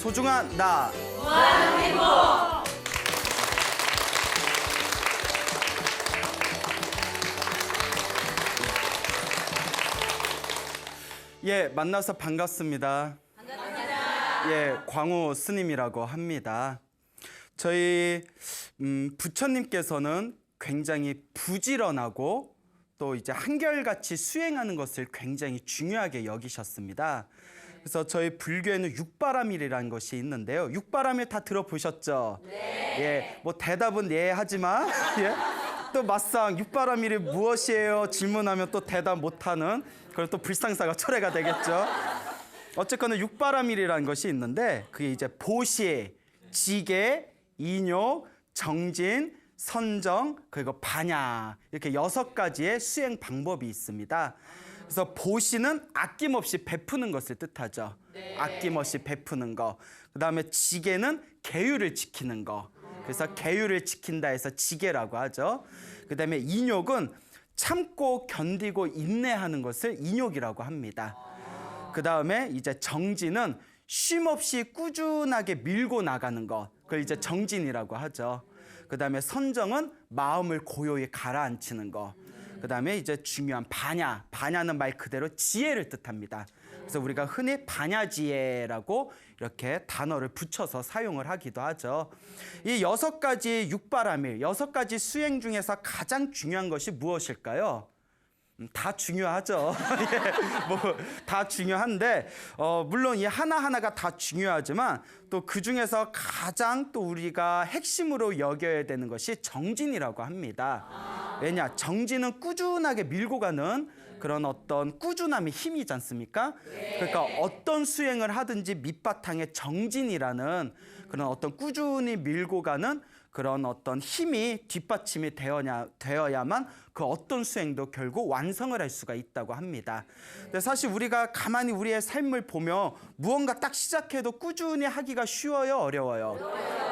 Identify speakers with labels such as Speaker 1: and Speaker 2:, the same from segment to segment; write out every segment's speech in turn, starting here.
Speaker 1: 소중한 나.
Speaker 2: 무한한 행복.
Speaker 1: 예, 만나서 반갑습니다. 예, 광호 스님이라고 합니다. 저희 부처님께서는 굉장히 부지런하고 또 이제 한결같이 수행하는 것을 굉장히 중요하게 여기셨습니다. 그래서 저희 불교에는 육바람일이라는 것이 있는데요. 육바람일 다 들어보셨죠? 네. 예, 뭐 대답은 예 하지만 예, 또 막상 육바람일이 무엇이에요? 질문하면 또 대답 못하는 그런 또 불상사가 철회가 되겠죠. 어쨌거나 육바람일이라는 것이 있는데 그게 이제 보시, 지계, 인욕, 정진, 선정, 그리고 반야 이렇게 6가지의 수행 방법이 있습니다. 그래서 보시는 아낌없이 베푸는 것을 뜻하죠. 네. 아낌없이 베푸는 거. 그다음에 지계는 계율을 지키는 거. 그래서 계율을 지킨다 해서 지계라고 하죠. 그다음에 인욕은 참고 견디고 인내하는 것을 인욕이라고 합니다. 그다음에 이제 정진은 쉼없이 꾸준하게 밀고 나가는 것. 그걸 이제 정진이라고 하죠. 그다음에 선정은 마음을 고요히 가라앉히는 거. 그다음에 이제 중요한 반야. 반야는 말 그대로 지혜를 뜻합니다. 그래서 우리가 흔히 반야지혜라고 이렇게 단어를 붙여서 사용을 하기도 하죠. 이 6가지 육바람일, 6가지 수행 중에서 가장 중요한 것이 무엇일까요? 다 중요하죠. 예, 뭐 다 중요한데 물론 이 하나하나가 다 중요하지만 또 그중에서 가장 또 우리가 핵심으로 여겨야 되는 것이 정진이라고 합니다. 왜냐? 정진은 꾸준하게 밀고 가는 그런 어떤 꾸준함의 힘이지 않습니까? 그러니까 어떤 수행을 하든지 밑바탕에 정진이라는 그런 어떤 꾸준히 밀고 가는 그런 어떤 힘이 뒷받침이 되어야만 그 어떤 수행도 결국 완성을 할 수가 있다고 합니다. 근데 사실 우리가 가만히 우리의 삶을 보면 무언가 딱 시작해도 꾸준히 하기가 쉬워요, 어려워요?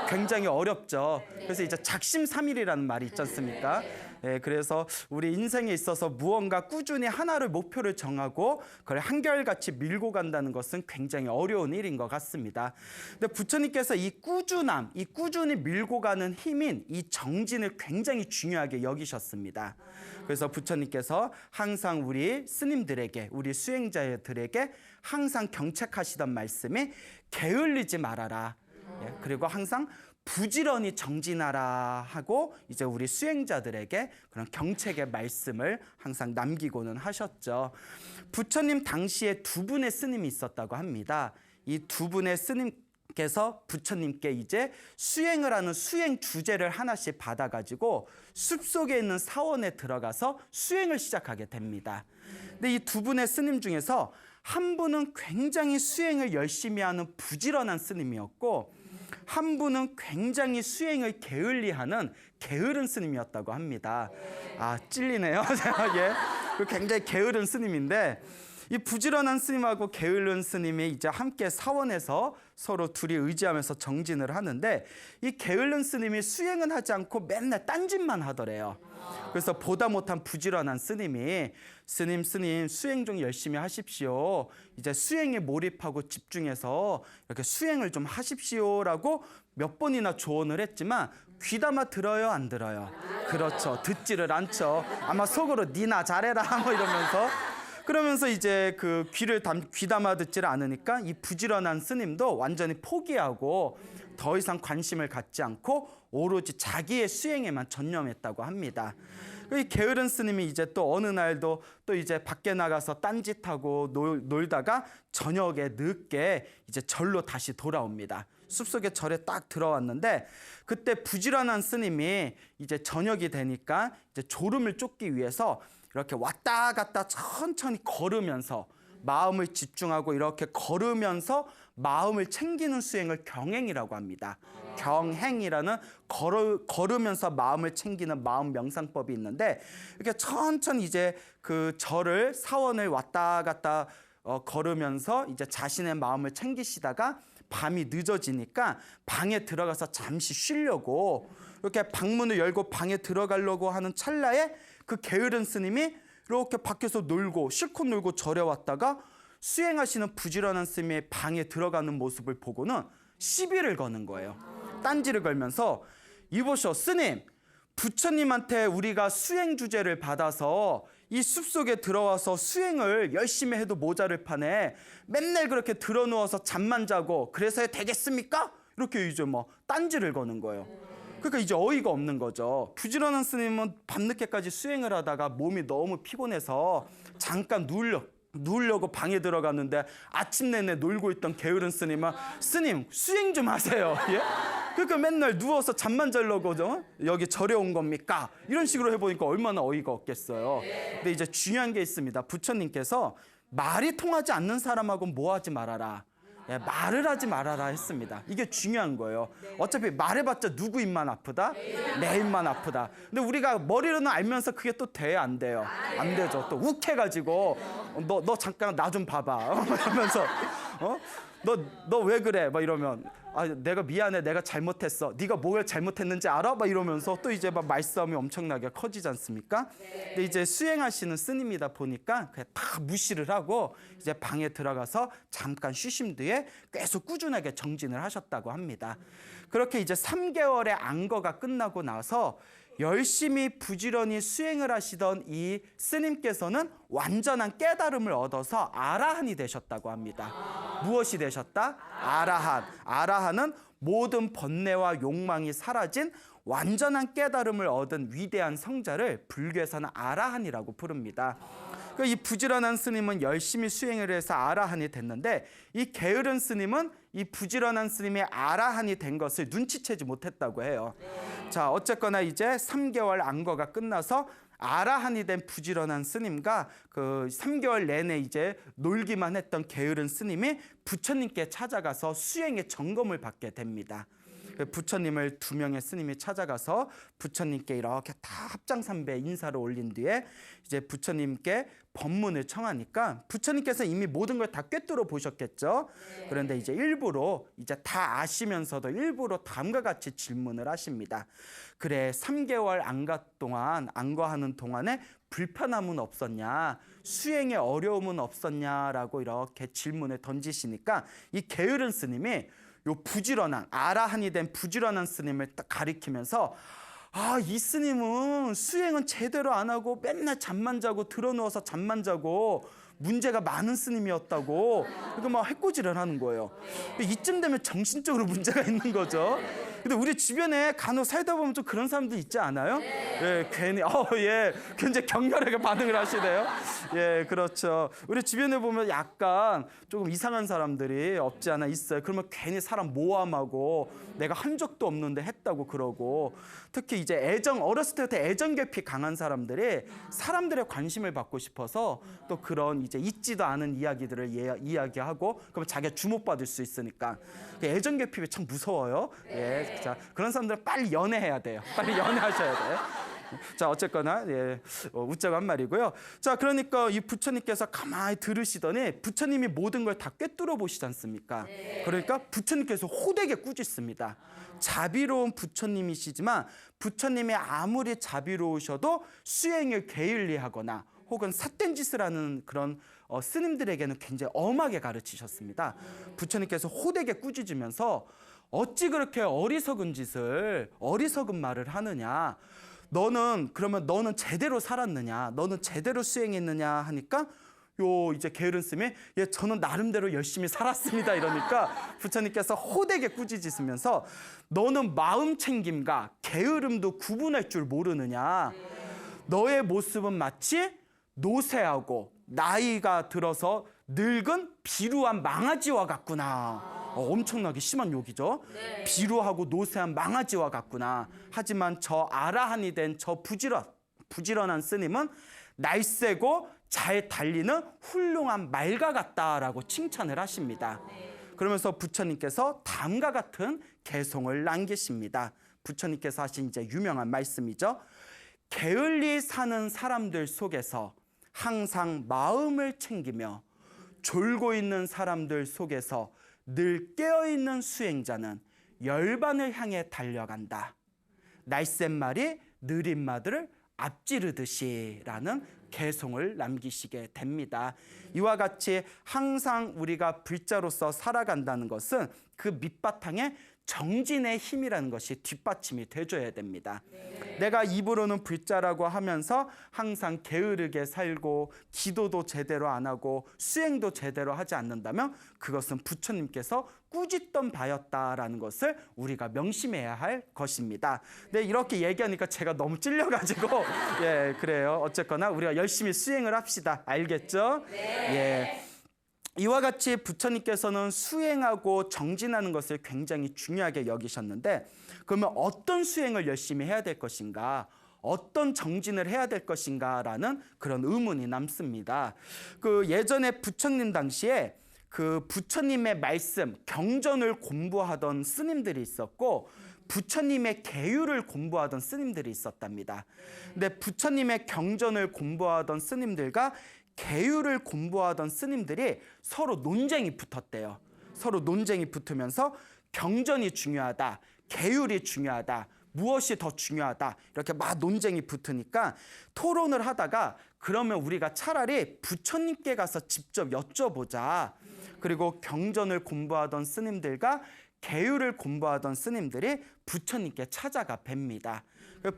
Speaker 1: 굉장히 어렵죠. 그래서 이제 작심삼일이라는 말이 있지 않습니까? 예, 그래서 우리 인생에 있어서 무언가 꾸준히 하나를 목표를 정하고 그걸 한결같이 밀고 간다는 것은 굉장히 어려운 일인 것 같습니다. 근데 부처님께서 이 꾸준함, 이 꾸준히 밀고 가는 힘인 이 정진을 굉장히 중요하게 여기셨습니다. 그래서 부처님께서 항상 우리 스님들에게, 우리 수행자들에게 항상 경책하시던 말씀이 게을리지 말아라. 예, 그리고 항상 부지런히 정진하라 하고 이제 우리 수행자들에게 그런 경책의 말씀을 항상 남기고는 하셨죠. 부처님 당시에 2분의 스님이 있었다고 합니다. 이 2분의 스님께서 부처님께 이제 수행을 하는 수행 주제를 하나씩 받아가지고 숲속에 있는 사원에 들어가서 수행을 시작하게 됩니다. 근데 이 2분의 스님 중에서 한 분은 굉장히 수행을 열심히 하는 부지런한 스님이었고 한 분은 굉장히 수행을 게을리하는 게으른 스님이었다고 합니다. 아, 찔리네요. 예. 굉장히 게으른 스님인데 이 부지런한 스님하고 게으른 스님이 이제 함께 사원에서 서로 둘이 의지하면서 정진을 하는데 이 게으른 스님이 수행은 하지 않고 맨날 딴짓만 하더래요. 그래서 보다 못한 부지런한 스님이 스님 수행 좀 열심히 하십시오. 이제 수행에 몰입하고 집중해서 이렇게 수행을 좀 하십시오라고 몇 번이나 조언을 했지만 귀담아 들어요, 안 들어요? 그렇죠. 듣지를 않죠. 아마 속으로 니나 잘해라 뭐 이러면서 그러면서 이제 그 귀담아 듣지를 않으니까 이 부지런한 스님도 완전히 포기하고 더 이상 관심을 갖지 않고 오로지 자기의 수행에만 전념했다고 합니다. 이 게으른 스님이 이제 또 어느 날도 또 이제 밖에 나가서 딴짓하고 놀다가 저녁에 늦게 이제 절로 다시 돌아옵니다. 숲속에 절에 딱 들어왔는데 그때 부지런한 스님이 이제 저녁이 되니까 이제 졸음을 쫓기 위해서 이렇게 왔다 갔다 천천히 걸으면서 마음을 집중하고 이렇게 걸으면서 마음을 챙기는 수행을 경행이라고 합니다. 경행이라는 걸으면서 마음을 챙기는 마음 명상법이 있는데 이렇게 천천히 이제 그 절을 사원을 왔다 갔다 걸으면서 이제 자신의 마음을 챙기시다가 밤이 늦어지니까 방에 들어가서 잠시 쉬려고 이렇게 방문을 열고 방에 들어가려고 하는 찰나에 그 게으른 스님이 이렇게 밖에서 놀고 실컷 놀고 절에 왔다가 수행하시는 부지런한 스님의 방에 들어가는 모습을 보고는 시비를 거는 거예요. 딴지를 걸면서 이보시오 스님, 부처님한테 우리가 수행 주제를 받아서 이 숲속에 들어와서 수행을 열심히 해도 모자를 판에 맨날 그렇게 들어누워서 잠만 자고 그래서 되겠습니까? 이렇게 이제 뭐 딴지를 거는 거예요. 그러니까 이제 어이가 없는 거죠. 부지런한 스님은 밤늦게까지 수행을 하다가 몸이 너무 피곤해서 잠깐 누우려고 방에 들어갔는데 아침 내내 놀고 있던 게으른 스님은 스님 수행 좀 하세요. 예? 그러니까 맨날 누워서 잠만 자려고 여기 절에 온 겁니까? 이런 식으로 해보니까 얼마나 어이가 없겠어요. 근데 이제 중요한 게 있습니다. 부처님께서 말이 통하지 않는 사람하고는 뭐 하지 말아라. 예, 말을 하지 말아라 했습니다. 이게 중요한 거예요. 어차피 말해봤자 누구 입만 아프다? 내 입만 아프다. 근데 우리가 머리로는 알면서 그게 또 돼? 안 돼요? 안 되죠. 또 욱해가지고 너 잠깐 나 좀 봐봐 이러면서 너 왜 그래? 막 이러면 내가 미안해, 내가 잘못했어. 네가 뭘 잘못했는지 알아? 막 이러면서 또 이제 막 말싸움이 엄청나게 커지지 않습니까? 근데 이제 수행하시는 스님이다 보니까 그냥 다 무시를 하고 이제 방에 들어가서 잠깐 쉬신 뒤에 계속 꾸준하게 정진을 하셨다고 합니다. 그렇게 이제 3개월의 안거가 끝나고 나서 열심히 부지런히 수행을 하시던 이 스님께서는 완전한 깨달음을 얻어서 아라한이 되셨다고 합니다. 무엇이 되셨다? 아라한. 아라한은 모든 번뇌와 욕망이 사라진 완전한 깨달음을 얻은 위대한 성자를 불교에서는 아라한이라고 부릅니다. 이 부지런한 스님은 열심히 수행을 해서 아라한이 됐는데 이 게으른 스님은 이 부지런한 스님의 아라한이 된 것을 눈치채지 못했다고 해요. 자, 어쨌거나 이제 3개월 안거가 끝나서 아라한이 된 부지런한 스님과 그 3개월 내내 이제 놀기만 했던 게으른 스님이 부처님께 찾아가서 수행의 점검을 받게 됩니다. 부처님을 2명의 스님이 찾아가서 부처님께 이렇게 다 합장삼배 인사를 올린 뒤에 이제 부처님께 법문을 청하니까 부처님께서 이미 모든 걸 다 꿰뚫어 보셨겠죠. 그런데 이제 일부러 이제 다 아시면서도 일부러 다음과 같이 질문을 하십니다. 그래, 3개월 안거하는 동안에 불편함은 없었냐? 수행에 어려움은 없었냐라고 이렇게 질문을 던지시니까 이 게으른 스님이 요 부지런한 아라한이 된 부지런한 스님을 딱 가리키면서 이 스님은 수행은 제대로 안 하고 맨날 잠만 자고 들어누워서 잠만 자고 문제가 많은 스님이었다고 그러니까 막 해코지를 하는 거예요. 이쯤 되면 정신적으로 문제가 있는 거죠. 근데 우리 주변에 간혹 살다 보면 좀 그런 사람들 있지 않아요? 예, 괜히 굉장히 격렬하게 반응을 하시네요. 예, 그렇죠. 우리 주변에 보면 약간 조금 이상한 사람들이 없지 않아 있어요. 그러면 괜히 사람 모함하고 내가 한 적도 없는데 했다고 그러고 특히 이제 어렸을 때부터 애정 결핍이 강한 사람들이 사람들의 관심을 받고 싶어서 또 그런 이제 있지도 않은 이야기들을 이야기하고 그러면 자기가 주목받을 수 있으니까 애정 결핍이 참 무서워요. 예, 자, 그런 사람들은 빨리 연애해야 돼요. 빨리 연애하셔야 돼요. 자, 어쨌거나 웃자고 한 말이고요. 자, 그러니까 이 부처님께서 가만히 들으시더니 부처님이 모든 걸 다 꿰뚫어 보시지 않습니까? 그러니까 부처님께서 호되게 꾸짖습니다. 자비로운 부처님이시지만 부처님이 아무리 자비로우셔도 수행을 게을리하거나 혹은 삿된 짓을 하는 그런 스님들에게는 굉장히 엄하게 가르치셨습니다. 부처님께서 호되게 꾸짖으면서 어찌 그렇게 어리석은 말을 하느냐? 그러면 너는 제대로 살았느냐? 너는 제대로 수행했느냐? 하니까 이제 게으른 스님이 저는 나름대로 열심히 살았습니다. 이러니까 부처님께서 호되게 꾸짖으시면서 너는 마음 챙김과 게으름도 구분할 줄 모르느냐? 너의 모습은 마치 노쇠하고 나이가 들어서 늙은 비루한 망아지와 같구나. 엄청나게 심한 욕이죠. 비루하고 노쇠한 망아지와 같구나. 하지만 저 아라한이 된 저 부지런한 스님은 날쌔고 잘 달리는 훌륭한 말과 같다라고 칭찬을 하십니다. 그러면서 부처님께서 다음과 같은 개송을 남기십니다. 부처님께서 하신 이제 유명한 말씀이죠. 게을리 사는 사람들 속에서 항상 마음을 챙기며 졸고 있는 사람들 속에서 늘 깨어있는 수행자는 열반을 향해 달려간다. 날쌘 말이 느린 말을 앞지르듯이 라는 개송을 남기시게 됩니다. 이와 같이 항상 우리가 불자로서 살아간다는 것은 그 밑바탕에 정진의 힘이라는 것이 뒷받침이 돼줘야 됩니다. 내가 입으로는 불자라고 하면서 항상 게으르게 살고 기도도 제대로 안 하고 수행도 제대로 하지 않는다면 그것은 부처님께서 꾸짖던 바였다라는 것을 우리가 명심해야 할 것입니다. 네, 이렇게 얘기하니까 제가 너무 찔려가지고 예, 그래요. 어쨌거나 우리가 열심히 수행을 합시다. 알겠죠? 예. 이와 같이 부처님께서는 수행하고 정진하는 것을 굉장히 중요하게 여기셨는데, 그러면 어떤 수행을 열심히 해야 될 것인가, 어떤 정진을 해야 될 것인가라는 그런 의문이 남습니다. 그 예전에 부처님 당시에 그 부처님의 말씀, 경전을 공부하던 스님들이 있었고 부처님의 계율을 공부하던 스님들이 있었답니다. 근데 부처님의 경전을 공부하던 스님들과 계율을 공부하던 스님들이 서로 논쟁이 붙었대요. 서로 논쟁이 붙으면서 경전이 중요하다, 계율이 중요하다, 무엇이 더 중요하다, 이렇게 막 논쟁이 붙으니까 토론을 하다가 그러면 우리가 차라리 부처님께 가서 직접 여쭤보자. 그리고 경전을 공부하던 스님들과 계율을 공부하던 스님들이 부처님께 찾아가 뵙니다.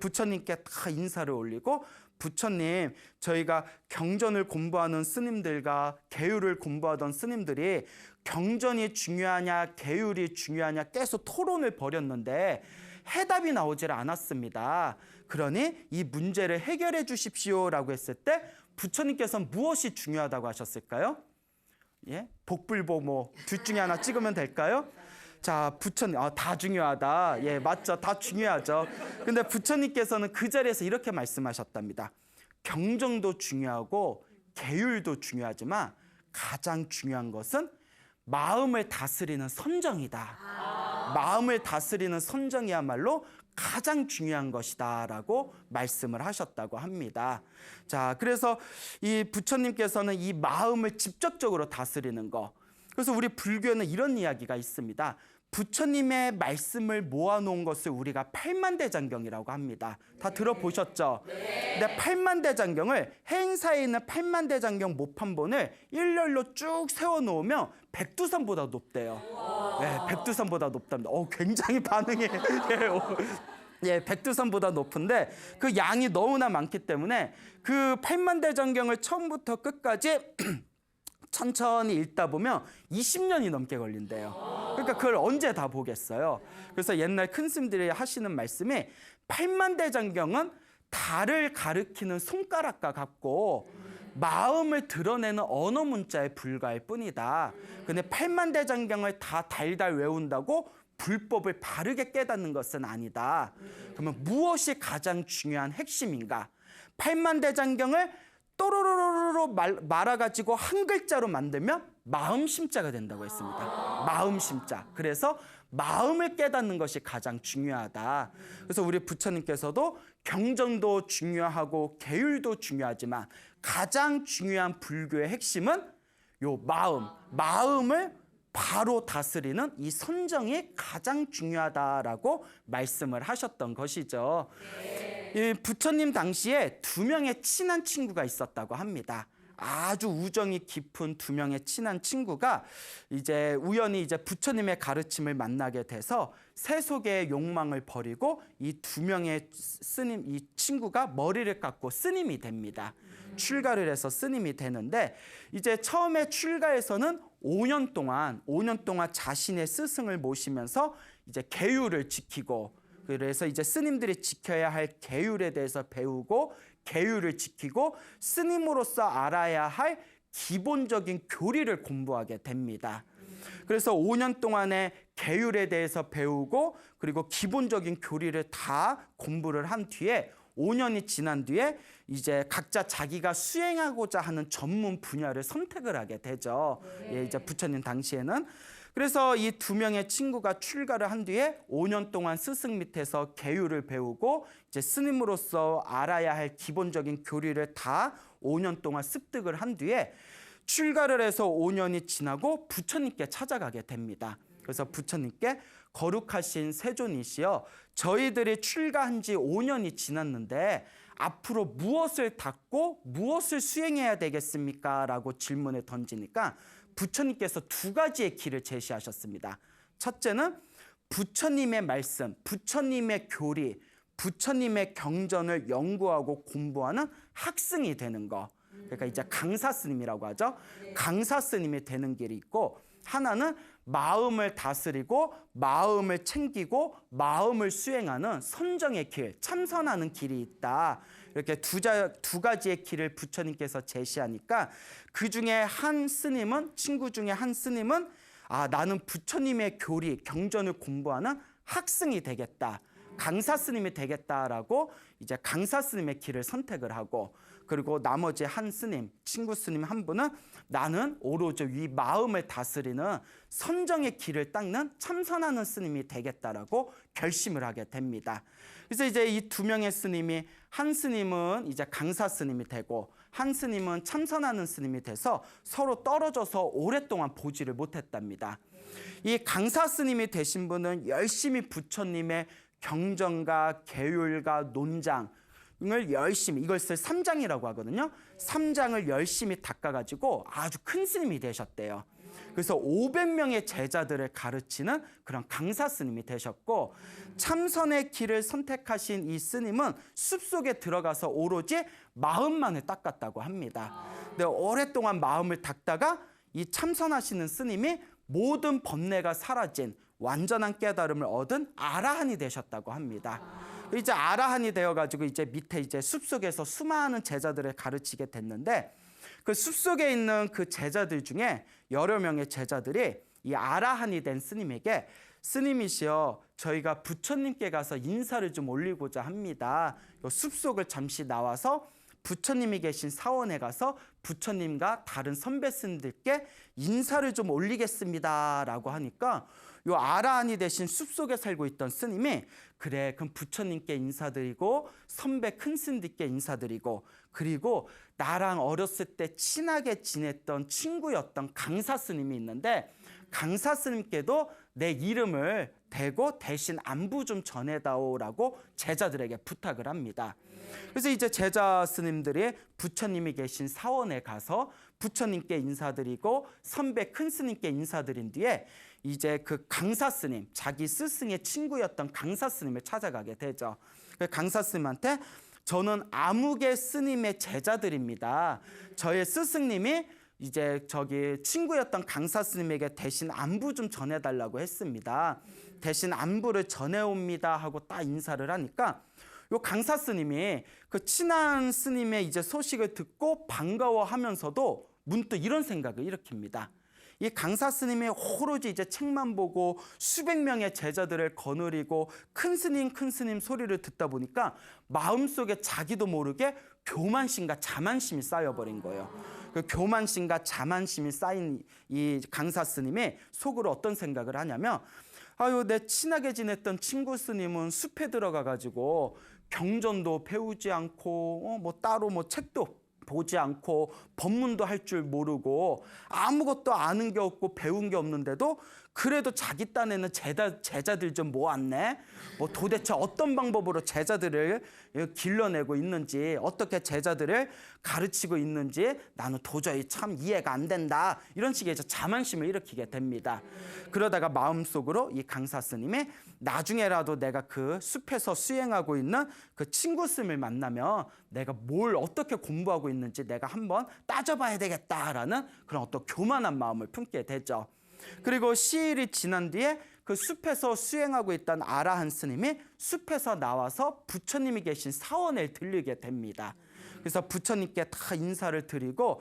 Speaker 1: 부처님께 다 인사를 올리고, 부처님, 저희가 경전을 공부하는 스님들과 계율을 공부하던 스님들이 경전이 중요하냐 계율이 중요하냐 계속 토론을 벌였는데 해답이 나오질 않았습니다. 그러니 이 문제를 해결해 주십시오라고 했을 때 부처님께서는 무엇이 중요하다고 하셨을까요? 예? 복불복 둘 중에 하나 찍으면 될까요? 자, 부처님, 다 중요하다. 예, 맞죠. 다 중요하죠. 근데 부처님께서는 그 자리에서 이렇게 말씀하셨답니다. 경전도 중요하고 계율도 중요하지만 가장 중요한 것은 마음을 다스리는 선정이다. 마음을 다스리는 선정이야말로 가장 중요한 것이다라고 말씀을 하셨다고 합니다. 자, 그래서 이 부처님께서는 이 마음을 직접적으로 다스리는 거. 그래서 우리 불교에는 이런 이야기가 있습니다. 부처님의 말씀을 모아놓은 것을 우리가 팔만대장경이라고 합니다. 다 들어보셨죠? 근데 팔만대장경을 해행사에 있는 팔만대장경 모판본을 일렬로 쭉 세워놓으면 백두산보다 높대요. 네, 백두산보다 높답니다. 굉장히 반응이 예, 백두산보다 높은데 그 양이 너무나 많기 때문에 그 팔만대장경을 처음부터 끝까지 천천히 읽다 보면 20년이 넘게 걸린대요. 그러니까 그걸 언제 다 보겠어요. 그래서 옛날 큰 스님들이 하시는 말씀이 팔만대장경은 달을 가리키는 손가락과 같고 마음을 드러내는 언어 문자에 불과할 뿐이다. 근데 팔만대장경을 다 달달 외운다고 불법을 바르게 깨닫는 것은 아니다. 그러면 무엇이 가장 중요한 핵심인가? 팔만대장경을 또로로로로 말아가지고 한 글자로 만들면 마음심자가 된다고 했습니다. 마음심자. 그래서 마음을 깨닫는 것이 가장 중요하다. 그래서 우리 부처님께서도 경전도 중요하고 계율도 중요하지만 가장 중요한 불교의 핵심은 요 마음을 바로 다스리는 이 선정이 가장 중요하다라고 말씀을 하셨던 것이죠. 이 부처님 당시에 2명의 친한 친구가 있었다고 합니다. 아주 우정이 깊은 2명의 친한 친구가 이제 우연히 이제 부처님의 가르침을 만나게 돼서 세속의 욕망을 버리고 이 2명의 스님, 이 친구가 머리를 깎고 스님이 됩니다. 출가를 해서 스님이 되는데 이제 처음에 출가해서는 5년 동안 자신의 스승을 모시면서 이제 계율을 지키고, 그래서 이제 스님들이 지켜야 할 계율에 대해서 배우고 계율을 지키고 스님으로서 알아야 할 기본적인 교리를 공부하게 됩니다. 그래서 5년 동안의 계율에 대해서 배우고 그리고 기본적인 교리를 다 공부를 한 뒤에 5년이 지난 뒤에 이제 각자 자기가 수행하고자 하는 전문 분야를 선택을 하게 되죠. 예, 이제 부처님 당시에는. 그래서 이 2명의 친구가 출가를 한 뒤에 5년 동안 스승 밑에서 계율을 배우고 이제 스님으로서 알아야 할 기본적인 교리를 다 5년 동안 습득을 한 뒤에 출가를 해서 5년이 지나고 부처님께 찾아가게 됩니다. 그래서 부처님께 거룩하신 세존이시여, 저희들이 출가한 지 5년이 지났는데 앞으로 무엇을 닦고 무엇을 수행해야 되겠습니까? 라고 질문을 던지니까 부처님께서 두 가지의 길을 제시하셨습니다. 첫째는 부처님의 말씀, 부처님의 교리, 부처님의 경전을 연구하고 공부하는 학생이 되는 거. 그러니까 이제 강사 스님이라고 하죠. 강사 스님이 되는 길이 있고, 하나는 마음을 다스리고 마음을 챙기고 마음을 수행하는 선정의 길, 참선하는 길이 있다. 이렇게 두 가지의 길을 부처님께서 제시하니까 그중에 한 스님은, 친구 중에 한 스님은 나는 부처님의 교리, 경전을 공부하는 학생이 되겠다. 강사 스님이 되겠다라고 이제 강사 스님의 길을 선택을 하고, 그리고 나머지 한 스님, 친구 스님 한 분은 나는 오로지 이 마음을 다스리는 선정의 길을 닦는 참선하는 스님이 되겠다라고 결심을 하게 됩니다. 그래서 이제 이 두 명의 스님이, 한 스님은 이제 강사 스님이 되고 한 스님은 참선하는 스님이 돼서 서로 떨어져서 오랫동안 보지를 못했답니다. 이 강사 스님이 되신 분은 열심히 부처님의 경전과 계율과 논장 을 열심히, 이것을 삼장이라고 하거든요. 삼장을 열심히 닦아가지고 아주 큰 스님이 되셨대요. 그래서 500명의 제자들을 가르치는 그런 강사 스님이 되셨고, 참선의 길을 선택하신 이 스님은 숲속에 들어가서 오로지 마음만을 닦았다고 합니다. 근데 오랫동안 마음을 닦다가 이 참선하시는 스님이 모든 번뇌가 사라진 완전한 깨달음을 얻은 아라한이 되셨다고 합니다. 이제 아라한이 되어가지고 이제 밑에 이제 숲속에서 수많은 제자들을 가르치게 됐는데, 그 숲속에 있는 그 제자들 중에 여러 명의 제자들이 이 아라한이 된 스님에게, 스님이시여, 저희가 부처님께 가서 인사를 좀 올리고자 합니다. 요 숲속을 잠시 나와서 부처님이 계신 사원에 가서 부처님과 다른 선배 스님들께 인사를 좀 올리겠습니다 라고 하니까, 요 아라한이 되신 숲속에 살고 있던 스님이, 그래, 그럼 부처님께 인사드리고 선배 큰 스님들께 인사드리고, 그리고 나랑 어렸을 때 친하게 지냈던 친구였던 강사 스님이 있는데 강사 스님께도 내 이름을 대고 대신 안부 좀 전해다오라고 제자들에게 부탁을 합니다. 그래서 이제 제자 스님들이 부처님이 계신 사원에 가서 부처님께 인사드리고 선배 큰 스님께 인사드린 뒤에 이제 그 강사 스님, 자기 스승의 친구였던 강사 스님을 찾아가게 되죠. 강사 스님한테 저는 아무개 스님의 제자들입니다. 저의 스승님이 이제 저기 친구였던 강사 스님에게 대신 안부 좀 전해달라고 했습니다. 대신 안부를 전해옵니다 하고 딱 인사를 하니까 요 강사 스님이 그 친한 스님의 이제 소식을 듣고 반가워하면서도 문득 이런 생각을 일으킵니다. 이 강사 스님이 오로지 이제 책만 보고 수백 명의 제자들을 거느리고 큰 스님 소리를 듣다 보니까 마음속에 자기도 모르게 교만심과 자만심이 쌓여버린 거예요. 그 교만심과 자만심이 쌓인 이 강사 스님이 속으로 어떤 생각을 하냐면, 아유, 내 친하게 지냈던 친구 스님은 숲에 들어가가지고 경전도 배우지 않고 뭐 따로 뭐 책도 보지 않고 법문도 할 줄 모르고 아무것도 아는 게 없고 배운 게 없는데도 그래도 자기 딴에는 제자들 좀 모았네. 뭐 도대체 어떤 방법으로 제자들을 길러내고 있는지, 어떻게 제자들을 가르치고 있는지 나는 도저히 참 이해가 안 된다. 이런 식의 자만심을 일으키게 됩니다. 그러다가 마음속으로 이 강사 스님이 나중에라도 내가 그 숲에서 수행하고 있는 그 친구 스님을 만나면 내가 뭘 어떻게 공부하고 있는지 내가 한번 따져봐야 되겠다라는 그런 어떤 교만한 마음을 품게 되죠. 그리고 시일이 지난 뒤에 그 숲에서 수행하고 있던 아라한 스님이 숲에서 나와서 부처님이 계신 사원에 들리게 됩니다. 그래서 부처님께 다 인사를 드리고,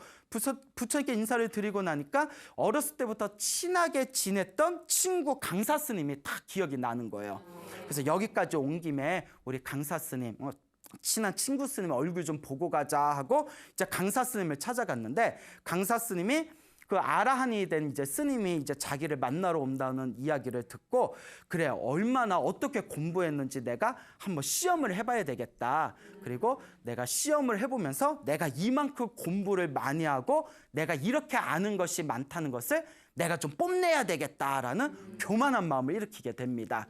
Speaker 1: 부처님께 인사를 드리고 나니까 어렸을 때부터 친하게 지냈던 친구 강사 스님이 다 기억이 나는 거예요. 그래서 여기까지 온 김에 우리 강사 스님, 친한 친구 스님 얼굴 좀 보고 가자 하고 이제 강사 스님을 찾아갔는데, 강사 스님이 그 아라한이 된 이제 스님이 이제 자기를 만나러 온다는 이야기를 듣고, 그래, 얼마나 어떻게 공부했는지 내가 한번 시험을 해봐야 되겠다. 그리고 내가 시험을 해보면서 내가 이만큼 공부를 많이 하고 내가 이렇게 아는 것이 많다는 것을 내가 좀 뽐내야 되겠다라는 교만한 마음을 일으키게 됩니다.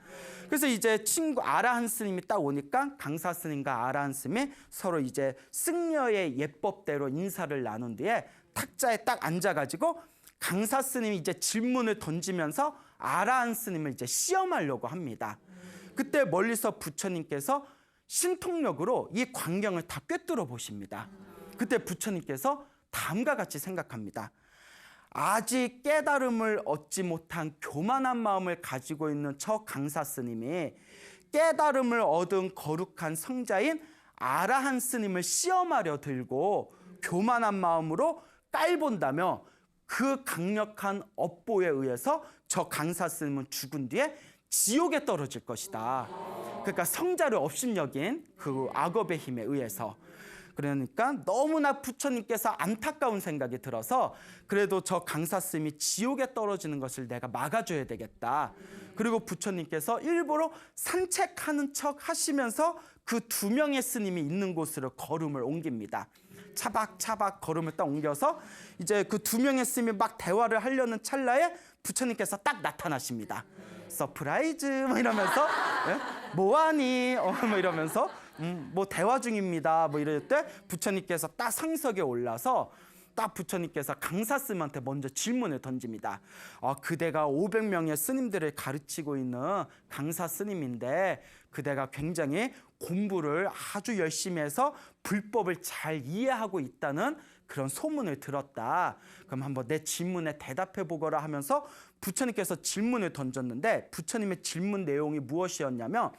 Speaker 1: 그래서 이제 친구 아라한 스님이 딱 오니까 강사 스님과 아라한 스님이 서로 이제 승려의 예법대로 인사를 나눈 뒤에 탁자에 딱 앉아가지고 강사 스님이 이제 질문을 던지면서 아라한 스님을 이제 시험하려고 합니다. 그때 멀리서 부처님께서 신통력으로 이 광경을 다 꿰뚫어 보십니다. 그때 부처님께서 다음과 같이 생각합니다. 아직 깨달음을 얻지 못한 교만한 마음을 가지고 있는 저 강사 스님이 깨달음을 얻은 거룩한 성자인 아라한 스님을 시험하려 들고 교만한 마음으로 깔본다며 그 강력한 업보에 의해서 저 강사 스님은 죽은 뒤에 지옥에 떨어질 것이다. 그러니까 성자를 업신여긴 그 악업의 힘에 의해서. 그러니까 너무나 부처님께서 안타까운 생각이 들어서 그래도 저 강사 스님이 지옥에 떨어지는 것을 내가 막아줘야 되겠다. 그리고 부처님께서 일부러 산책하는 척 하시면서 그 2명의 스님이 있는 곳으로 걸음을 옮깁니다. 차박차박 걸음을 딱 옮겨서 이제 그 2명의 스님이 막 대화를 하려는 찰나에 부처님께서 딱 나타나십니다. 서프라이즈 뭐 이러면서 뭐하니 뭐 이러면서 뭐 대화 중입니다 뭐 이럴 때 부처님께서 딱 상석에 올라서 딱 부처님께서 강사 스님한테 먼저 질문을 던집니다. 그대가 500명의 스님들을 가르치고 있는 강사 스님인데 그대가 굉장히 공부를 아주 열심히 해서 불법을 잘 이해하고 있다는 그런 소문을 들었다. 그럼 한번 내 질문에 대답해 보거라 하면서 부처님께서 질문을 던졌는데 부처님의 질문 내용이 무엇이었냐면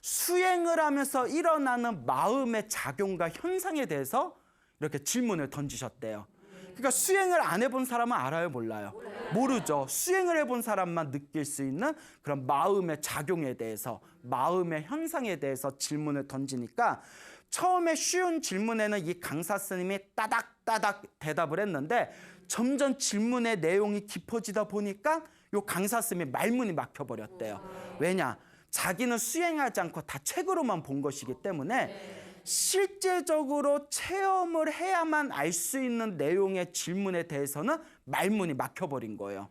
Speaker 1: 수행을 하면서 일어나는 마음의 작용과 현상에 대해서 이렇게 질문을 던지셨대요. 그러니까 수행을 안 해본 사람은 알아요, 몰라요? 모르죠. 수행을 해본 사람만 느낄 수 있는 그런 마음의 작용에 대해서, 마음의 현상에 대해서 질문을 던지니까 처음에 쉬운 질문에는 이 강사 스님이 따닥따닥 대답을 했는데 점점 질문의 내용이 깊어지다 보니까 이 강사 스님이 말문이 막혀버렸대요. 왜냐? 자기는 수행하지 않고 다 책으로만 본 것이기 때문에 실제적으로 체험을 해야만 알 수 있는 내용의 질문에 대해서는 말문이 막혀버린 거예요.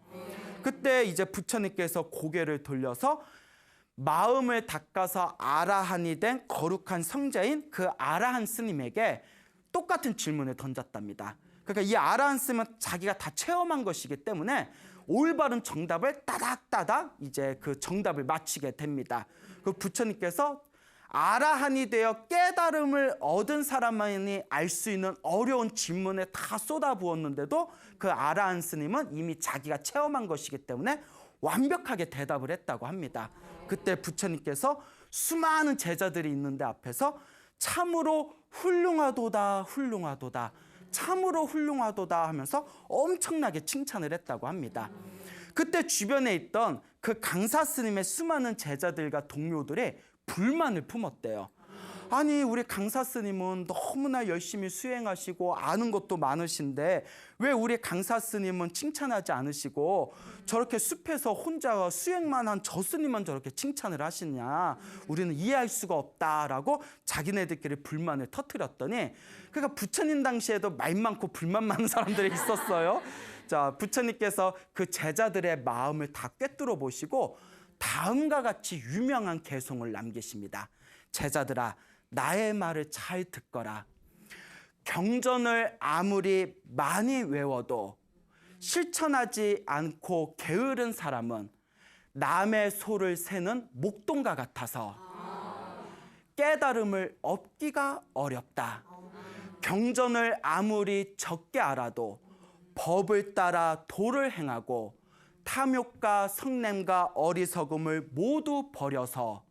Speaker 1: 그때 이제 부처님께서 고개를 돌려서 마음을 닦아서 아라한이 된 거룩한 성자인 그 아라한 스님에게 똑같은 질문을 던졌답니다. 그러니까 이 아라한 스님은 자기가 다 체험한 것이기 때문에 올바른 정답을 따닥따닥 이제 그 정답을 맞히게 됩니다. 그 부처님께서 아라한이 되어 깨달음을 얻은 사람만이 알 수 있는 어려운 질문에 다 쏟아부었는데도 그 아라한 스님은 이미 자기가 체험한 것이기 때문에 완벽하게 대답을 했다고 합니다. 그때 부처님께서 수많은 제자들이 있는데 앞에서 참으로 훌륭하도다 훌륭하도다 참으로 훌륭하도다 하면서 엄청나게 칭찬을 했다고 합니다. 그때 주변에 있던 그 강사 스님의 수많은 제자들과 동료들이 불만을 품었대요. 아니 우리 강사 스님은 너무나 열심히 수행하시고 아는 것도 많으신데 왜 우리 강사 스님은 칭찬하지 않으시고 저렇게 숲에서 혼자 수행만 한 저 스님만 저렇게 칭찬을 하시냐, 우리는 이해할 수가 없다라고 자기네들끼리 불만을 터뜨렸더니 그러니까 부처님 당시에도 말 많고 불만 많은 사람들이 있었어요. 자, 부처님께서 그 제자들의 마음을 다 꿰뚫어 보시고 다음과 같이 유명한 개송을 남기십니다. 제자들아, 나의 말을 잘 듣거라. 경전을 아무리 많이 외워도 실천하지 않고 게으른 사람은 남의 소를 세는 목동과 같아서 깨달음을 얻기가 어렵다. 경전을 아무리 적게 알아도 법을 따라 도를 행하고 탐욕과 성냄과 어리석음을 모두 버려서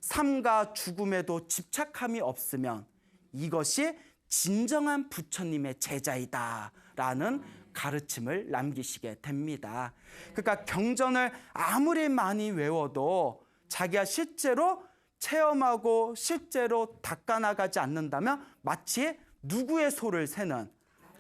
Speaker 1: 삶과 죽음에도 집착함이 없으면 이것이 진정한 부처님의 제자이다라는 가르침을 남기시게 됩니다. 그러니까 경전을 아무리 많이 외워도 자기가 실제로 체험하고 실제로 닦아나가지 않는다면 마치 누구의 소를 세는,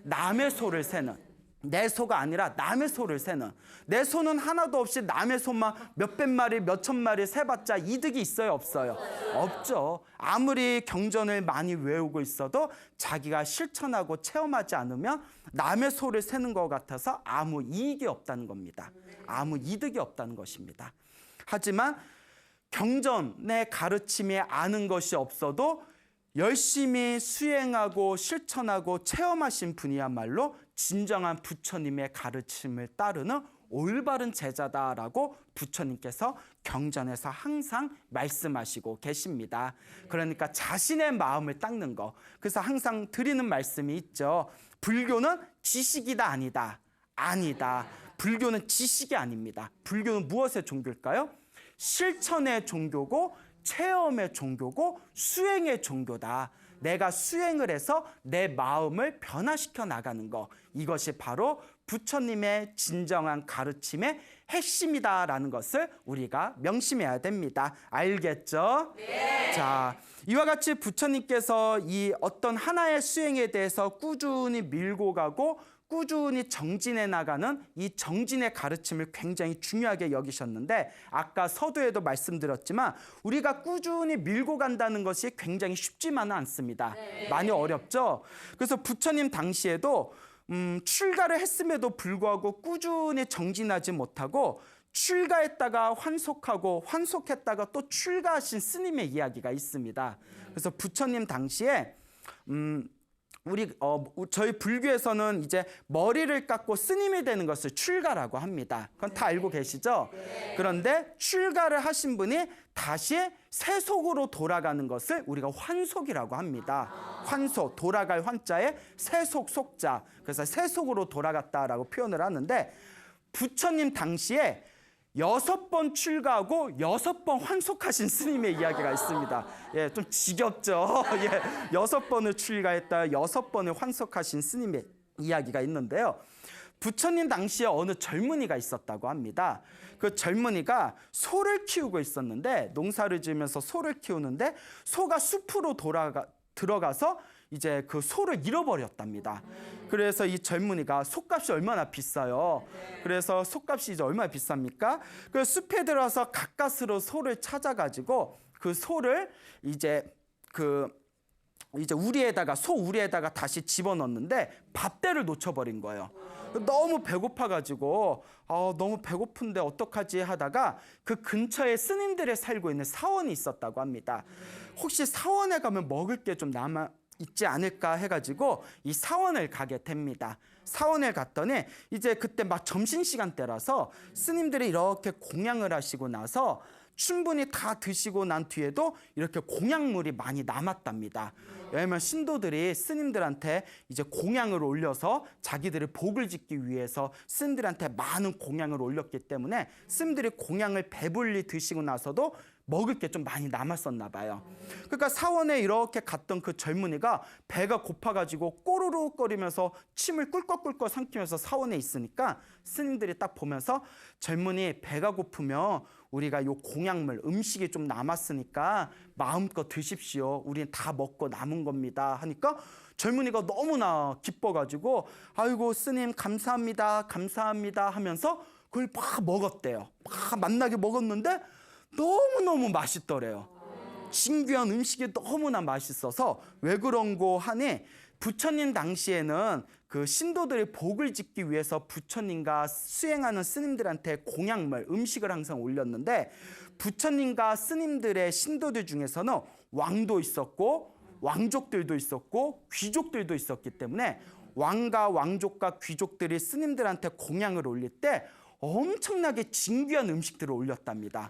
Speaker 1: 남의 소를 세는, 내 소가 아니라 남의 소를 세는, 내 소는 하나도 없이 남의 소만 몇백 마리, 몇천 마리 세봤자 이득이 있어요, 없어요? 없죠. 아무리 경전을 많이 외우고 있어도 자기가 실천하고 체험하지 않으면 남의 소를 세는 것 같아서 아무 이익이 없다는 겁니다. 아무 이득이 없다는 것입니다. 하지만 경전의 가르침에 아는 것이 없어도 열심히 수행하고 실천하고 체험하신 분이야말로 진정한 부처님의 가르침을 따르는 올바른 제자다라고 부처님께서 경전에서 항상 말씀하시고 계십니다. 그러니까 자신의 마음을 닦는 거. 그래서 항상 드리는 말씀이 있죠. 불교는 지식이다, 아니다. 아니다. 불교는 지식이 아닙니다. 불교는 무엇의 종교일까요? 실천의 종교고 체험의 종교고 수행의 종교다. 내가 수행을 해서 내 마음을 변화시켜 나가는 것. 이것이 바로 부처님의 진정한 가르침의 핵심이다라는 것을 우리가 명심해야 됩니다. 알겠죠? 네. 자, 이와 같이 부처님께서 이 어떤 하나의 수행에 대해서 꾸준히 밀고 가고 꾸준히 정진해 나가는 이 정진의 가르침을 굉장히 중요하게 여기셨는데, 아까 서두에도 말씀드렸지만 우리가 꾸준히 밀고 간다는 것이 굉장히 쉽지만은 않습니다. 네. 많이 어렵죠. 그래서 부처님 당시에도 출가를 했음에도 불구하고 꾸준히 정진하지 못하고 출가했다가 환속하고 환속했다가 또 출가하신 스님의 이야기가 있습니다. 그래서 부처님 당시에 저희 불교에서는 이제 머리를 깎고 스님이 되는 것을 출가라고 합니다. 그건 다 알고 계시죠? 네. 그런데 출가를 하신 분이 다시 세속으로 돌아가는 것을 우리가 환속이라고 합니다. 환속, 돌아갈 환자에 세속, 속자. 그래서 세속으로 돌아갔다라고 표현을 하는데, 부처님 당시에 6번 출가하고 6번 환속하신 스님의 이야기가 있습니다. 예, 좀 지겹죠? 예, 6번을 출가했다, 6번을 환속하신 스님의 이야기가 있는데요. 부처님 당시에 어느 젊은이가 있었다고 합니다. 그 젊은이가 소를 키우고 있었는데, 농사를 지으면서 소를 키우는데 소가 숲으로 들어가서 이제 그 소를 잃어버렸답니다. 그래서 이 젊은이가 솥값이 얼마나 비싸요. 그래서 솥값이 이제 얼마나 비쌉니까? 그 숲에 들어서 가까스로 소를 찾아가지고 그 소를 이제 소 우리에다가 다시 집어넣는데 밥대를 놓쳐버린 거예요. 너무 배고파가지고 너무 배고픈데 어떡하지 하다가 그 근처에 스님들이 살고 있는 사원이 있었다고 합니다. 혹시 사원에 가면 먹을 게 좀 남아 있지 않을까 해가지고 이 사원을 가게 됩니다. 사원을 갔더니 이제 그때 막 점심시간 때라서 스님들이 이렇게 공양을 하시고 나서 충분히 다 드시고 난 뒤에도 이렇게 공양물이 많이 남았답니다. 왜냐하면 신도들이 스님들한테 이제 공양을 올려서 자기들의 복을 짓기 위해서 스님들한테 많은 공양을 올렸기 때문에 스님들이 공양을 배불리 드시고 나서도 먹을 게 좀 많이 남았었나 봐요. 그러니까 사원에 이렇게 갔던 그 젊은이가 배가 고파가지고 꼬르륵거리면서 침을 꿀꺽꿀꺽 삼키면서 사원에 있으니까 스님들이 딱 보면서, 젊은이 배가 고프면 우리가 요 공양물 음식이 좀 남았으니까 마음껏 드십시오. 우리는 다 먹고 남은 겁니다. 하니까 젊은이가 너무나 기뻐가지고 아이고 스님 감사합니다, 감사합니다 하면서 그걸 막 먹었대요. 막 맛나게 먹었는데 너무너무 맛있더래요. 진귀한 음식이 너무나 맛있어서 왜 그런고 하니, 부처님 당시에는 그 신도들의 복을 짓기 위해서 부처님과 수행하는 스님들한테 공양물, 음식을 항상 올렸는데, 부처님과 스님들의 신도들 중에서는 왕도 있었고 왕족들도 있었고 귀족들도 있었기 때문에 왕과 왕족과 귀족들이 스님들한테 공양을 올릴 때 엄청나게 진귀한 음식들을 올렸답니다.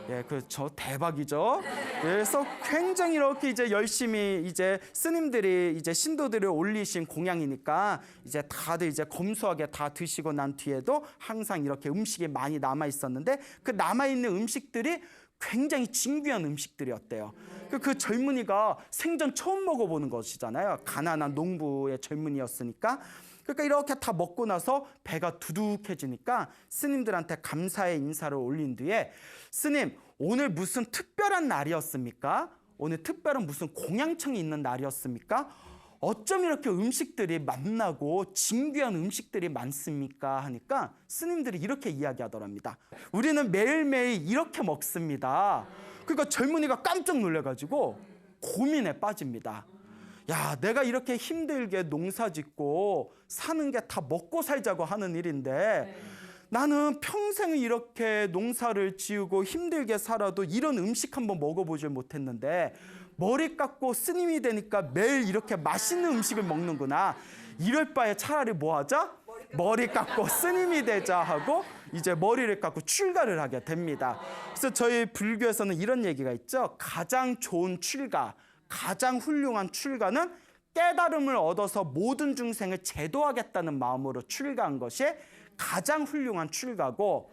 Speaker 1: 예, 그렇죠. 대박이죠. 그래서 굉장히 이렇게 이제 열심히 이제 스님들이 이제 신도들을 올리신 공양이니까 이제 다들 이제 검소하게 다 드시고 난 뒤에도 항상 이렇게 음식이 많이 남아 있었는데, 그 남아 있는 음식들이 굉장히 진귀한 음식들이었대요. 그 젊은이가 생전 처음 먹어보는 것이잖아요. 가난한 농부의 젊은이였으니까. 그러니까 이렇게 다 먹고 나서 배가 두둑해지니까 스님들한테 감사의 인사를 올린 뒤에, 스님 오늘 무슨 특별한 날이었습니까? 오늘 특별한 무슨 공양청이 있는 날이었습니까? 어쩜 이렇게 음식들이 맛나고 진귀한 음식들이 많습니까? 하니까 스님들이 이렇게 이야기하더랍니다. 우리는 매일매일 이렇게 먹습니다. 그러니까 젊은이가 깜짝 놀라가지고 고민에 빠집니다. 야, 내가 이렇게 힘들게 농사 짓고 사는 게 다 먹고 살자고 하는 일인데 나는 평생 이렇게 농사를 지으고 힘들게 살아도 이런 음식 한번 먹어보질 못했는데 머리 깎고 스님이 되니까 매일 이렇게 맛있는 음식을 먹는구나. 이럴 바에 차라리 뭐 하자? 머리 깎고 스님이 되자 하고 이제 머리를 깎고 출가를 하게 됩니다. 그래서 저희 불교에서는 이런 얘기가 있죠. 가장 좋은 출가, 가장 훌륭한 출가는 깨달음을 얻어서 모든 중생을 제도하겠다는 마음으로 출가한 것이 가장 훌륭한 출가고,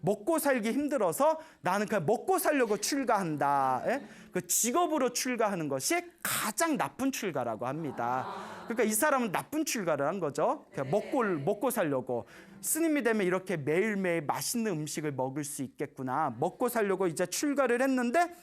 Speaker 1: 먹고 살기 힘들어서 나는 그냥 먹고 살려고 출가한다. 그 직업으로 출가하는 것이 가장 나쁜 출가라고 합니다. 그러니까 이 사람은 나쁜 출가를 한 거죠. 그냥 먹고 살려고. 스님이 되면 이렇게 매일매일 맛있는 음식을 먹을 수 있겠구나. 먹고 살려고 이제 출가를 했는데,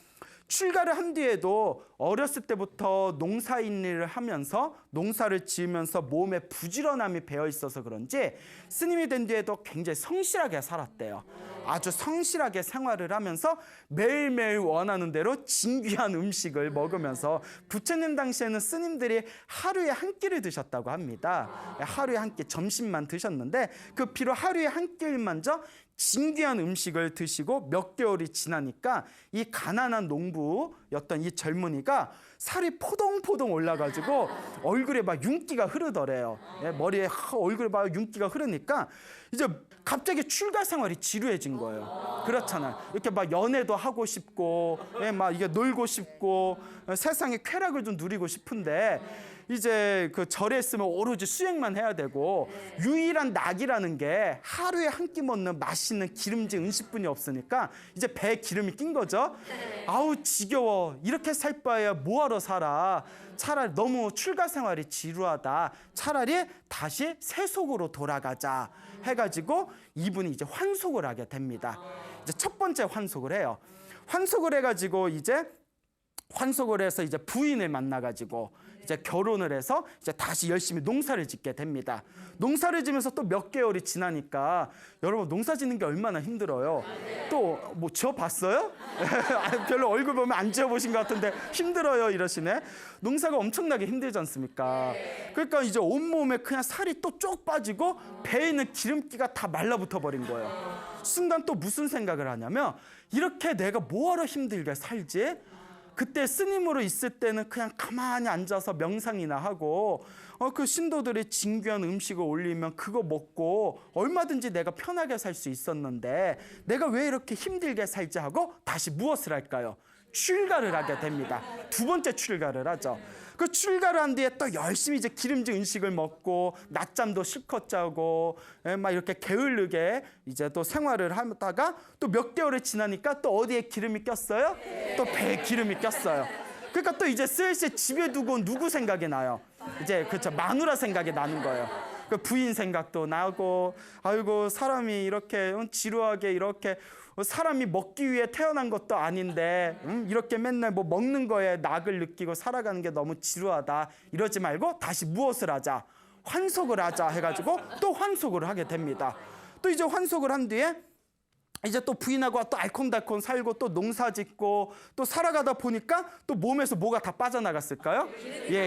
Speaker 1: 출가를 한 뒤에도 어렸을 때부터 농사인 일을 하면서 농사를 지으면서 몸에 부지런함이 배어 있어서 그런지 스님이 된 뒤에도 굉장히 성실하게 살았대요. 아주 성실하게 생활을 하면서 매일매일 원하는 대로 진귀한 음식을 먹으면서, 부처님 당시에는 스님들이 하루에 한 끼를 드셨다고 합니다. 하루에 한 끼 점심만 드셨는데 그 피로 하루에 한 끼만저 진귀한 음식을 드시고 몇 개월이 지나니까 이 가난한 농부였던 이 젊은이가 살이 포동포동 올라가지고 얼굴에 막 윤기가 흐르더래요. 머리에 얼굴에 막 윤기가 흐르니까 이제 갑자기 출가 생활이 지루해진 거예요. 그렇잖아요. 이렇게 막 연애도 하고 싶고, 막 이게 놀고 싶고, 세상의 쾌락을 좀 누리고 싶은데 이제 그 절에 있으면 오로지 수행만 해야 되고, 유일한 낙이라는 게 하루에 한 끼 먹는 맛있는 기름진 음식뿐이 없으니까 이제 배에 기름이 낀 거죠. 아우 지겨워. 이렇게 살 바에야 뭐하러 살아. 차라리 너무 출가 생활이 지루하다. 차라리 다시 세속으로 돌아가자 해가지고 이분이 이제 환속을 하게 됩니다. 이제 첫 번째 환속을 해요. 환속을 해가지고 이제 환속을 해서 이제 부인을 만나가지고 이제 결혼을 해서 이제 다시 열심히 농사를 짓게 됩니다. 농사를 지면서 또 몇 개월이 지나니까, 여러분 농사 짓는 게 얼마나 힘들어요. 또 뭐 지어봤어요? 별로 얼굴 보면 안 지어보신 것 같은데 힘들어요 이러시네. 농사가 엄청나게 힘들지 않습니까? 그러니까 이제 온몸에 그냥 살이 또 쭉 빠지고 배에 있는 기름기가 다 말라붙어 버린 거예요. 순간 또 무슨 생각을 하냐면, 이렇게 내가 뭐하러 힘들게 살지? 그때 스님으로 있을 때는 그냥 가만히 앉아서 명상이나 하고 그 신도들이 진귀한 음식을 올리면 그거 먹고 얼마든지 내가 편하게 살 수 있었는데 내가 왜 이렇게 힘들게 살지 하고 다시 무엇을 할까요? 출가를 하게 됩니다. 두 번째 출가를 하죠. 그 출가를 한 뒤에 또 열심히 이제 기름진 음식을 먹고 낮잠도 실컷 자고 막 이렇게 게을르게 이제 또 생활을 하다가 또 몇 개월이 지나니까 또 어디에 기름이 꼈어요? 또 배에 기름이 꼈어요. 그러니까 또 이제 슬슬 집에 두고 온 누구 생각이 나요? 이제 그렇죠, 마누라 생각이 나는 거예요. 그 부인 생각도 나고, 아이고 사람이 이렇게 지루하게 이렇게 사람이 먹기 위해 태어난 것도 아닌데 이렇게 맨날 뭐 먹는 거에 낙을 느끼고 살아가는 게 너무 지루하다. 이러지 말고 다시 무엇을 하자? 환속을 하자 해가지고 또 환속을 하게 됩니다. 또 이제 환속을 한 뒤에 이제 또 부인하고 또 알콩달콩 살고 또 농사 짓고 또 살아가다 보니까 또 몸에서 뭐가 다 빠져나갔을까요?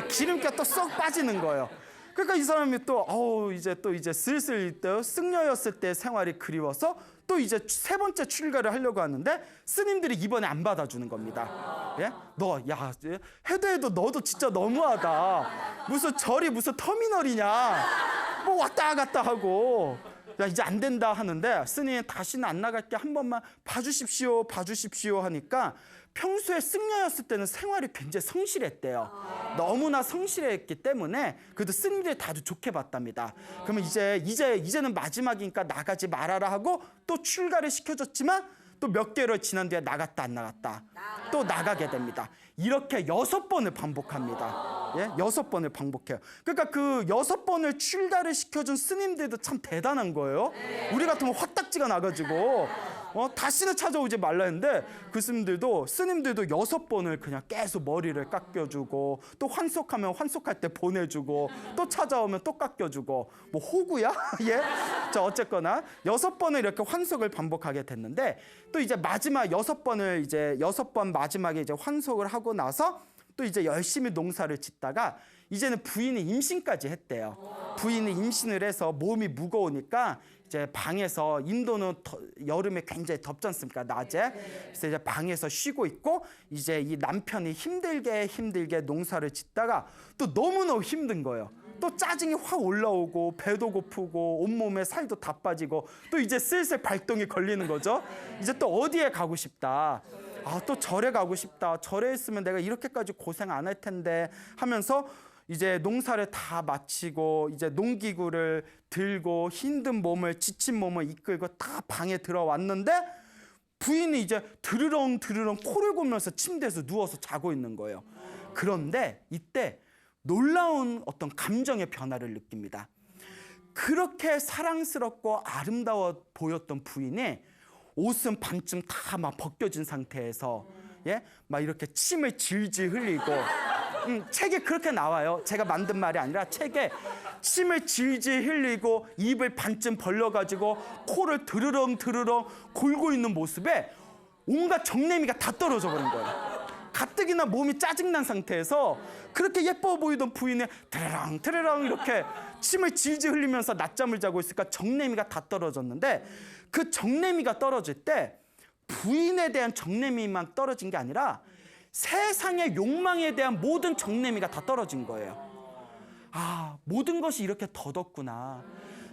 Speaker 1: 기름기가 또 쏙 빠지는 거예요. 그러니까 이 사람이 또 이제 슬슬 또 승려였을 때 생활이 그리워서 또 이제 세 번째 출가를 하려고 하는데 스님들이 이번에 안 받아주는 겁니다. 너 해도 너도 진짜 너무하다. 무슨 절이 무슨 터미널이냐. 뭐 왔다 갔다 하고. 야 이제 안 된다 하는데 스님 다시는 안 나갈게, 한 번만 봐주십시오 하니까, 평소에 승려였을 때는 생활이 굉장히 성실했대요. 너무나 성실했기 때문에 그래도 스님들이 다들 좋게 봤답니다. 그러면 이제는 마지막이니까 나가지 말아라 하고 또 출가를 시켜줬지만 또 몇 개월 지난 뒤에 나갔다 안 나갔다 또 나가게 됩니다. 이렇게 6번을 반복합니다. 6번을 반복해요. 그러니까 그 6번을 출가를 시켜준 스님들도 참 대단한 거예요. 우리 같으면 화딱지가 나가지고 다시는 찾아오지 말라 했는데 그 스님들도 6번을 그냥 계속 머리를 깎여주고 또 환속하면 환속할 때 보내주고 또 찾아오면 또 깎여주고 뭐 호구야? 예? 자 어쨌거나 6번을 이렇게 환속을 반복하게 됐는데 또 이제 마지막 6번 마지막에 이제 환속을 하고 나서 또 이제 열심히 농사를 짓다가 이제는 부인이 임신까지 했대요. 부인이 임신을 해서 몸이 무거우니까 이제 방에서 인도는 여름에 굉장히 덥지 않습니까? 낮에. 그래서 이제 방에서 쉬고 있고 이제 이 남편이 힘들게 농사를 짓다가 또 너무너무 힘든 거예요. 또 짜증이 확 올라오고 배도 고프고 온몸에 살도 다 빠지고 또 이제 슬슬 발동이 걸리는 거죠. 이제 또 어디에 가고 싶다. 또 절에 가고 싶다. 절에 있으면 내가 이렇게까지 고생 안 할 텐데 하면서 이제 농사를 다 마치고 이제 농기구를 들고 힘든 몸을 지친 몸을 이끌고 다 방에 들어왔는데 부인이 이제 드르렁 코를 고면서 침대에서 누워서 자고 있는 거예요. 그런데 이때 놀라운 어떤 감정의 변화를 느낍니다. 그렇게 사랑스럽고 아름다워 보였던 부인이 옷은 반쯤 다 막 벗겨진 상태에서 막 이렇게 침을 질질 흘리고 책에 그렇게 나와요. 제가 만든 말이 아니라 책에 침을 질질 흘리고 입을 반쯤 벌려가지고 코를 드르렁 골고 있는 모습에 온갖 정내미가 다 떨어져 버린 거예요. 가뜩이나 몸이 짜증난 상태에서 그렇게 예뻐 보이던 부인이 드르렁 이렇게 침을 질질 흘리면서 낮잠을 자고 있으니까 정내미가 다 떨어졌는데 그 정내미가 떨어질 때 부인에 대한 정내미만 떨어진 게 아니라 세상의 욕망에 대한 모든 정내미가 다 떨어진 거예요. 모든 것이 이렇게 덧없구나.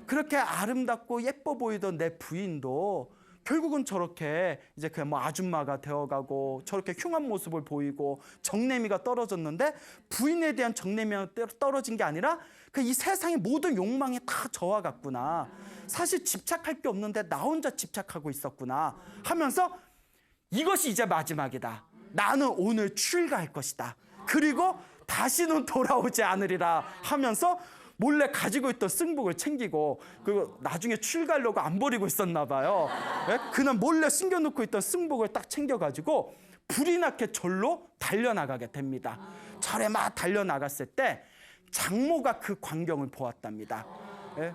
Speaker 1: 그렇게 아름답고 예뻐 보이던 내 부인도 결국은 저렇게 이제 그냥 뭐 아줌마가 되어가고 저렇게 흉한 모습을 보이고 정내미가 떨어졌는데 부인에 대한 정내미가 떨어진 게 아니라 그 이 세상의 모든 욕망이 다 저와 같구나. 사실 집착할 게 없는데 나 혼자 집착하고 있었구나 하면서 이것이 이제 마지막이다. 나는 오늘 출가할 것이다. 그리고 다시는 돌아오지 않으리라 하면서 몰래 가지고 있던 승복을 챙기고 그 나중에 출가하려고 안 버리고 있었나 봐요. 그날 몰래 숨겨놓고 있던 승복을 딱 챙겨가지고 불이 나게 절로 달려나가게 됩니다. 절에 막 달려나갔을 때 장모가 그 광경을 보았답니다.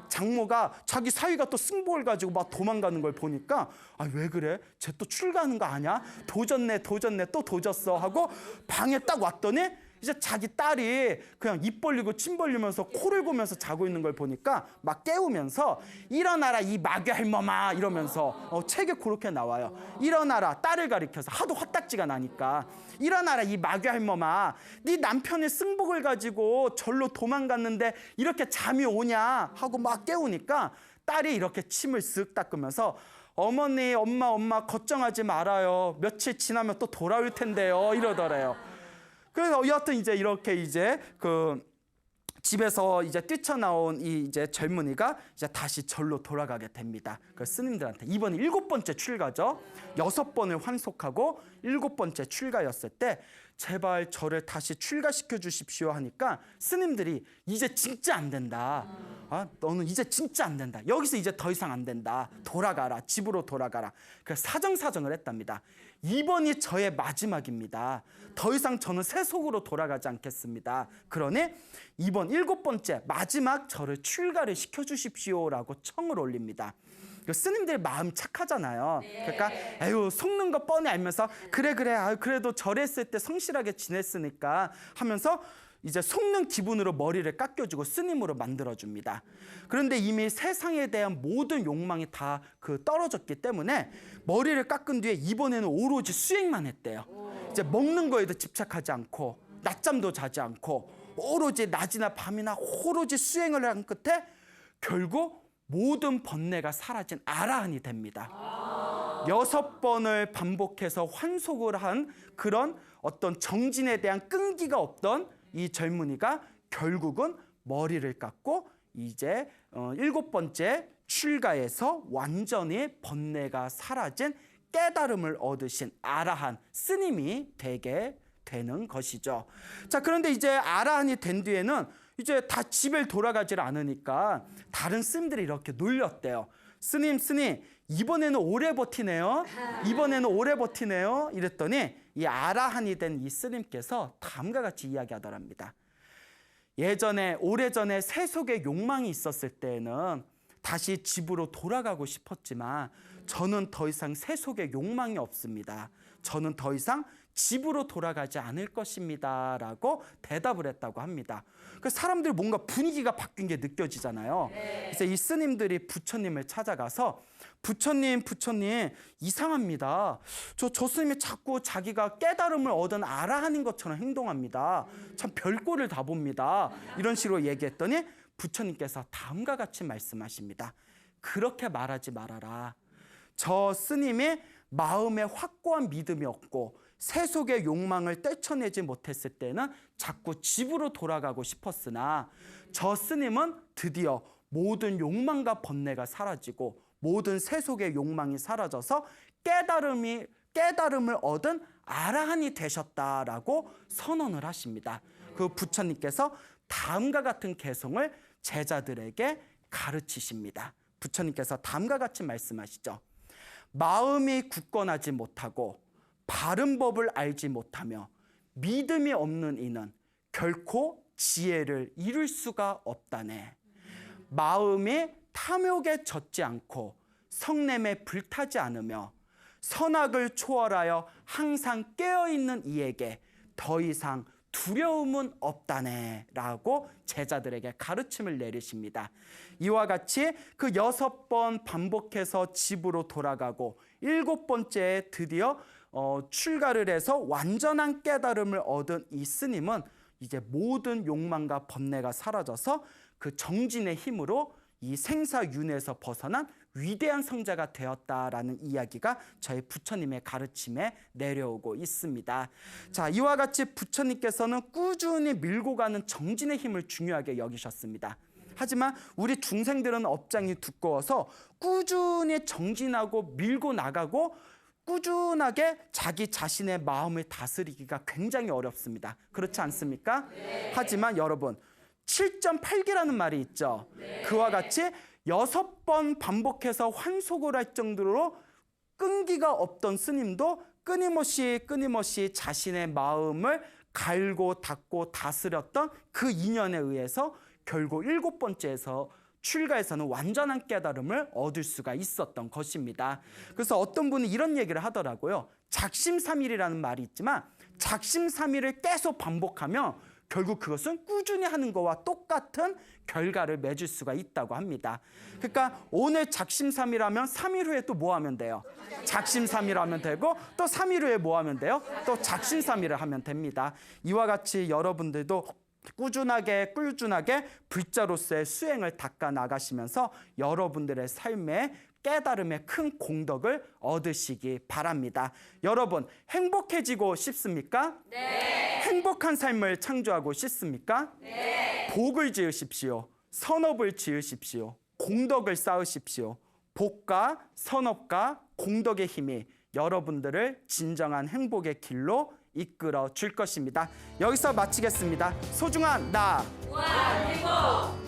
Speaker 1: 장모가 자기 사위가 또 승복을 가지고 막 도망가는 걸 보니까 왜 그래? 쟤 또 출가하는 거 아니야? 도졌네 또 도졌어 하고 방에 딱 왔더니 이제 자기 딸이 그냥 입 벌리고 침 벌리면서 코를 고면서 자고 있는 걸 보니까 막 깨우면서 일어나라 이 마귀 할멈아 이러면서 책에 그렇게 나와요. 일어나라, 딸을 가리켜서 하도 화딱지가 나니까 일어나라 이 마귀 할멈아, 네 남편의 승복을 가지고 절로 도망갔는데 이렇게 잠이 오냐 하고 막 깨우니까 딸이 이렇게 침을 쓱 닦으면서 어머니 엄마 걱정하지 말아요. 며칠 지나면 또 돌아올 텐데요 이러더래요. 그래서 여하튼 이제 이렇게 이제 그 집에서 이제 뛰쳐나온 이 이제 젊은이가 이제 다시 절로 돌아가게 됩니다. 그 스님들한테 이번에 7번째 출가죠. 6번을 환속하고 7번째 출가였을 때 제발 저를 다시 출가시켜 주십시오 하니까 스님들이 이제 진짜 안 된다. 너는 이제 진짜 안 된다. 여기서 이제 더 이상 안 된다. 돌아가라. 집으로 돌아가라. 그래서 사정을 했답니다. 이번이 저의 마지막입니다. 더 이상 저는 세속으로 돌아가지 않겠습니다. 그러니 이번 7번째 마지막 저를 출가를 시켜주십시오라고 청을 올립니다. 스님들 마음 착하잖아요. 그러니까 에휴 속는 거 뻔히 알면서 그래 그래도 절했을 때 성실하게 지냈으니까 하면서 이제 속는 기분으로 머리를 깎여주고 스님으로 만들어줍니다. 그런데 이미 세상에 대한 모든 욕망이 다 떨어졌기 때문에 머리를 깎은 뒤에 이번에는 오로지 수행만 했대요. 이제 먹는 거에도 집착하지 않고 낮잠도 자지 않고 오로지 낮이나 밤이나 오로지 수행을 한 끝에 결국 모든 번뇌가 사라진 아라한이 됩니다. 6번을 반복해서 환속을 한 그런 어떤 정진에 대한 끈기가 없던 이 젊은이가 결국은 머리를 깎고 이제 7번째 출가에서 완전히 번뇌가 사라진 깨달음을 얻으신 아라한 스님이 되게 되는 것이죠. 자, 그런데 이제 아라한이 된 뒤에는 이제 다 집에 돌아가질 않으니까 다른 스님들이 이렇게 놀렸대요. 스님, 이번에는 오래 버티네요. 이번에는 오래 버티네요. 이랬더니 이 아라한이 된 이 스님께서 다음과 같이 이야기하더랍니다. 예전에 오래전에 세속의 욕망이 있었을 때에는 다시 집으로 돌아가고 싶었지만 저는 더 이상 세속의 욕망이 없습니다. 저는 더 이상 집으로 돌아가지 않을 것입니다 라고 대답을 했다고 합니다. 그 사람들 뭔가 분위기가 바뀐 게 느껴지잖아요. 그래서 이 스님들이 부처님을 찾아가서 부처님 이상합니다. 저 스님이 자꾸 자기가 깨달음을 얻은 아라한인 것처럼 행동합니다. 참 별꼴을 다 봅니다. 이런 식으로 얘기했더니 부처님께서 다음과 같이 말씀하십니다. 그렇게 말하지 말아라. 저 스님이 마음에 확고한 믿음이 없고 세속의 욕망을 떼쳐내지 못했을 때는 자꾸 집으로 돌아가고 싶었으나 저 스님은 드디어 모든 욕망과 번뇌가 사라지고 모든 세속의 욕망이 사라져서 깨달음을 얻은 아라한이 되셨다라고 선언을 하십니다. 그 부처님께서 다음과 같은 개성을 제자들에게 가르치십니다. 부처님께서 다음과 같이 말씀하시죠. 마음이 굳건하지 못하고 바른 법을 알지 못하며 믿음이 없는 이는 결코 지혜를 이룰 수가 없다네. 마음이 탐욕에 젖지 않고 성냄에 불타지 않으며 선악을 초월하여 항상 깨어있는 이에게 더 이상 두려움은 없다네 라고 제자들에게 가르침을 내리십니다. 이와 같이 그 6번 반복해서 집으로 돌아가고 7번째에 드디어 출가를 해서 완전한 깨달음을 얻은 이 스님은 이제 모든 욕망과 번뇌가 사라져서 그 정진의 힘으로 이 생사윤회에서 벗어난 위대한 성자가 되었다라는 이야기가 저희 부처님의 가르침에 내려오고 있습니다. 자, 이와 같이 부처님께서는 꾸준히 밀고 가는 정진의 힘을 중요하게 여기셨습니다. 하지만 우리 중생들은 업장이 두꺼워서 꾸준히 정진하고 밀고 나가고 꾸준하게 자기 자신의 마음을 다스리기가 굉장히 어렵습니다. 그렇지 않습니까? 네. 하지만 여러분 7.8기라는 말이 있죠. 네. 그와 같이 6번 반복해서 환속을 할 정도로 끈기가 없던 스님도 끊임없이 자신의 마음을 갈고 닦고 다스렸던 그 인연에 의해서 결국 7번째에서 출가에서는 완전한 깨달음을 얻을 수가 있었던 것입니다. 그래서 어떤 분이 이런 얘기를 하더라고요. 작심삼일이라는 말이 있지만 작심삼일을 계속 반복하면 결국 그것은 꾸준히 하는 것과 똑같은 결과를 맺을 수가 있다고 합니다. 그러니까 오늘 작심삼일하면 3일 후에 또 뭐 하면 돼요? 작심삼일 하면 되고 또 3일 후에 뭐 하면 돼요? 또 작심삼일을 하면 됩니다. 이와 같이 여러분들도 꾸준하게 불자로서의 수행을 닦아 나가시면서 여러분들의 삶에 깨달음의 큰 공덕을 얻으시기 바랍니다. 여러분 행복해지고 싶습니까? 네. 행복한 삶을 창조하고 싶습니까? 네. 복을 지으십시오. 선업을 지으십시오. 공덕을 쌓으십시오. 복과 선업과 공덕의 힘이 여러분들을 진정한 행복의 길로 이끌어 줄 것입니다. 여기서 마치겠습니다. 소중한 나.
Speaker 2: 우한 행복.